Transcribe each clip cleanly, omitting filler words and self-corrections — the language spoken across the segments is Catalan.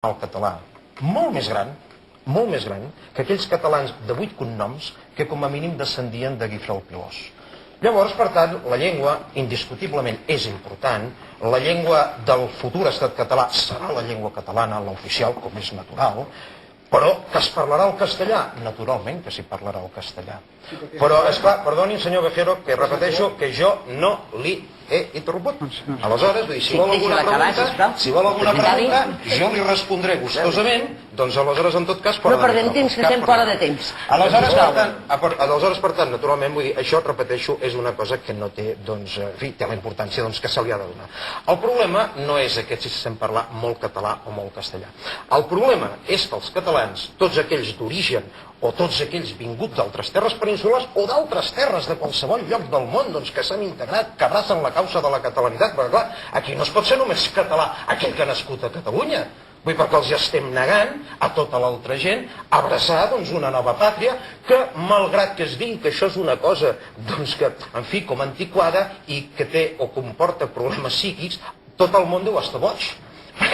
el català molt més gran que aquells catalans de 8 cognoms que com a mínim descendien de Guifré el Pilós. Llavors, per tant, la llengua indiscutiblement és important, la llengua del futur estat català serà la llengua catalana, l'oficial, com és natural, però que es parlarà el castellà? Naturalment que s'hi parlarà el castellà. Però, esclar, perdoni, senyor Gajero, que repeteixo que jo no li he interromput. Aleshores, vull dir, si vol alguna pregunta, jo li respondré gustosament, doncs aleshores, en tot cas... No perdem temps, que estem fora de temps. Aleshores, per tant, naturalment, vull dir, això, repeteixo, és una cosa que no té, doncs, en fi, té la importància que se li ha de donar. El problema no és aquest si sabem parlar molt català o molt castellà. El problema és que els catalans, tots aquells d'origen, o tots aquells vinguts d'altres terres peninsulars o d'altres terres de qualsevol lloc del món que s'han integrat, que abracen la causa de la catalanitat, perquè clar, aquí no es pot ser només català aquell que ha nascut a Catalunya, perquè els estem negant a tota l'altra gent abraçar una nova pàtria que, malgrat que es digui que això és una cosa que, en fi, com antiquada i que té o comporta problemes psíquics, tot el món deu estar boig.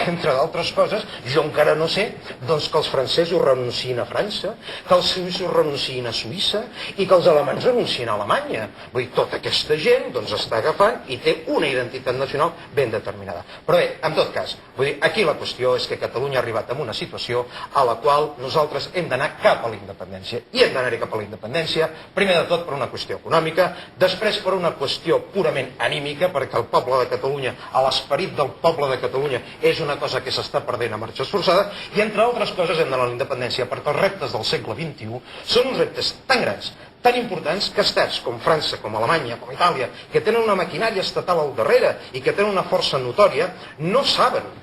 Entre d'altres coses, jo encara no sé que els francesos renunciïn a França, que els suïssos renunciïn a Suïssa i que els alemanys renunciïn a Alemanya. Vull dir, tota aquesta gent està agafant i té una identitat nacional ben determinada. Però bé, en tot cas, vull dir, aquí la qüestió és que Catalunya ha arribat a una situació a la qual nosaltres hem d'anar cap a la independència. I hem d'anar-hi cap a la independència, primer de tot per una qüestió econòmica, després per una qüestió purament anímica, perquè el poble de Catalunya, l'esperit del poble de Catalunya és una cosa que s'està perdent a marxes forçades, i entre altres coses hem d'anar a la independència perquè els reptes del segle XXI són uns reptes tan grans, tan importants, que estats com França, com Alemanya, com Itàlia, que tenen una maquinària estatal al darrere i que tenen una força notòria, no saben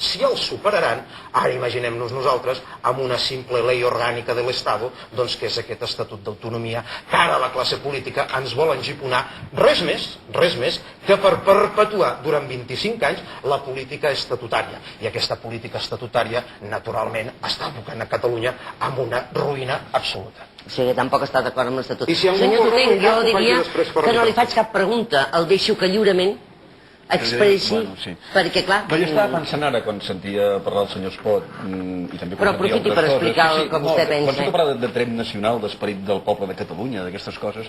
si els superaran. Ara imaginem-nos nosaltres amb una simple llei orgànica de l'Estado, que és aquest estatut d'autonomia que ara la classe política ens vol engiponar, res més que per perpetuar durant 25 anys la política estatutària. I aquesta política estatutària, naturalment, està abocant a Catalunya amb una ruïna absoluta. O sigui, tampoc està d'acord amb l'Estatut. Senyor Torrent, jo diria que no li faig cap pregunta, el deixo que lliurement expressi, perquè clar... Jo estava pensant ara, quan sentia parlar el senyor Espot, i també però aprofiti per explicar el que vostè pensa. Quan sento parlar de tret nacional, d'esperit del poble de Catalunya, d'aquestes coses,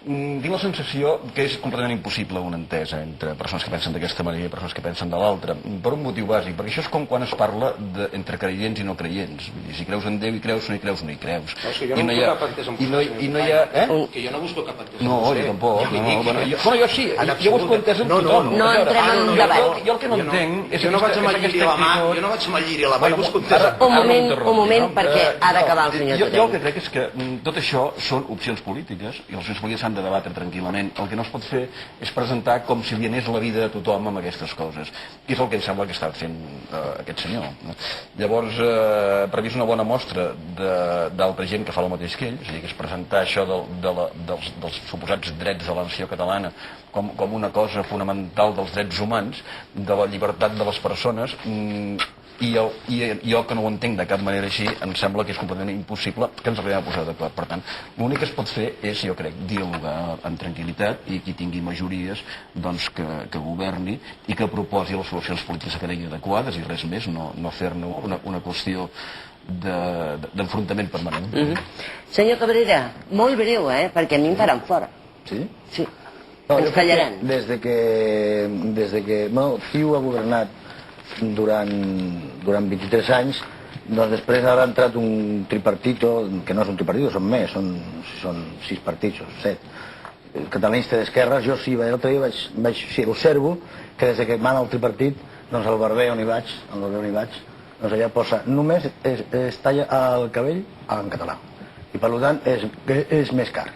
tinc la sensació que és completament impossible una entesa entre persones que pensen d'aquesta manera i persones que pensen de l'altra, per un motiu bàsic, perquè això és com quan es parla entre creients i no creients. Si creus en Déu hi creus, no hi creus, no hi creus. Que jo no busco cap entesa amb vostè. Que jo no busco cap entesa amb vostè. No, jo tampoc. Bueno, jo sí, jo busco entesa amb tothom. No entrem en un debat. Jo el que no entenc és... Jo no vaig amb el lliri a la mà, i busco entesa. Un moment, perquè ha d'acabar el senyor Torrent. Jo el que crec és que tot això són opcions polítiques, i les opcions polítiques s'han de debatre tranquil·lament. El que no es pot fer és presentar com si li anés la vida a tothom amb aquestes coses, i és el que em sembla que està fent aquest senyor. Llavors, per mi és una bona mostra d'altra gent que fa el mateix que ell, és a dir, que és presentar això dels suposats drets de la nació catalana com una cosa fonamental dels drets humans, de la llibertat de les persones, i jo, que no ho entenc de cap manera així, em sembla que és completament impossible que ens arribem a posar d'acord. Per tant, l'únic que es pot fer és, jo crec, dialogar amb tranquil·litat, i qui tingui majories que governi i que proposi les solucions polítiques que cregui adequades, i res més, no fer-ne una qüestió d'enfrontament permanent. Senyor Cabrera, molt breu, perquè a mi em faran fora. Sí? Sí. Ens callaran. Des de que Ciu ha governat durant 23 anys, doncs després ha entrat un tripartito, que no és un tripartito, són més, són 6 partits, 7. Catalanista d'esquerres, jo sí, l'altre dia observo que des que mana el tripartit, doncs al barber on hi vaig, doncs allà posa, només es talla el cabell en català, i per tant és més car.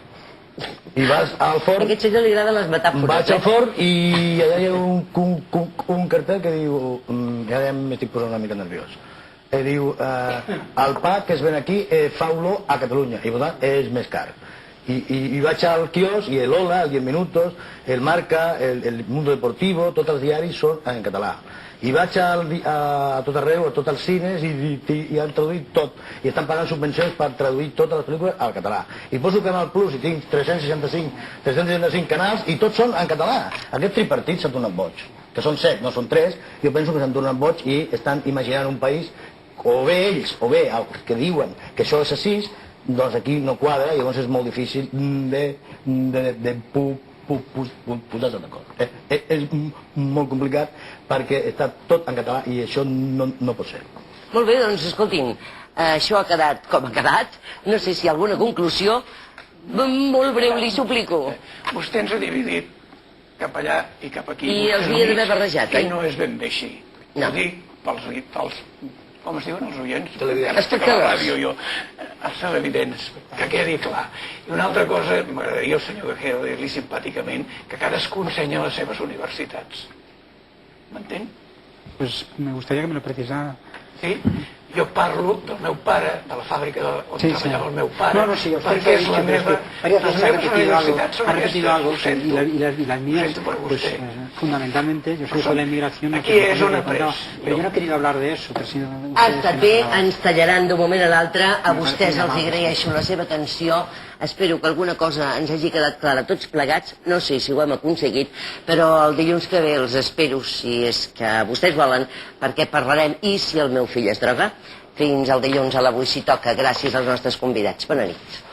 I vas al forn... A aquest senyor li agraden les metàfores. Vaig al forn i allà hi ha un cartell que diu... Ja m'estic posant una mica nerviós. Diu, el pa que es ven aquí fa olor a Catalunya, i per tant és més car. I vaig al quios, i l'Hola, el 10 Minutos, el Marca, el Mundo Deportivo, tots els diaris són en català. I vaig a tot arreu, a tots els cines, i han traduït tot. I estan pagant subvencions per traduir totes les pel·lícules al català. I poso Canal Plus i tinc 365 canals i tots són en català. Aquest tripartit s'ha tornat boig, que són 7, no són 3. Jo penso que s'han tornat boig i estan imaginant un país, o bé ells, o bé els que diuen que això és així, doncs aquí no quadra, i llavors és molt difícil de posar-se d'acord. És molt complicat perquè està tot en català i això no pot ser. Molt bé, doncs escoltin, això ha quedat com ha quedat. No sé si hi ha alguna conclusió. Molt breu, li suplico. Vostè ens ha dividit cap allà i cap aquí. I els havia d'haver barrejat, oi? I no és ben bé així. No. Ho dic pels com es diuen els oients? Espectadors. Els televidents, que quedi clar. I una altra cosa, m'agradaria al senyor Gajero dir-li simpàticament que cadascú ensenya les seves universitats. M'entén? Pues me gustaría que me lo precisara. Sí? Jo parlo del meu pare, de la fàbrica on treballava el meu pare, perquè és la meva... Les meves universitats són aquestes. Y las mías, pues fundamentalmente, yo soy de la inmigración. Aquí és on he après. Pero yo no he querido hablar de eso. Ha estat bé, ens tallaran d'un moment a l'altre. A vostès els agraeixo la seva atenció. Espero que alguna cosa ens hagi quedat clara tots plegats. No sé si ho hem aconseguit, però el dilluns que ve els espero, si és que vostès volen, perquè parlarem i si el meu fill es droga. Fins al dilluns a l'Avui si toca, gràcies als nostres convidats. Bona nit.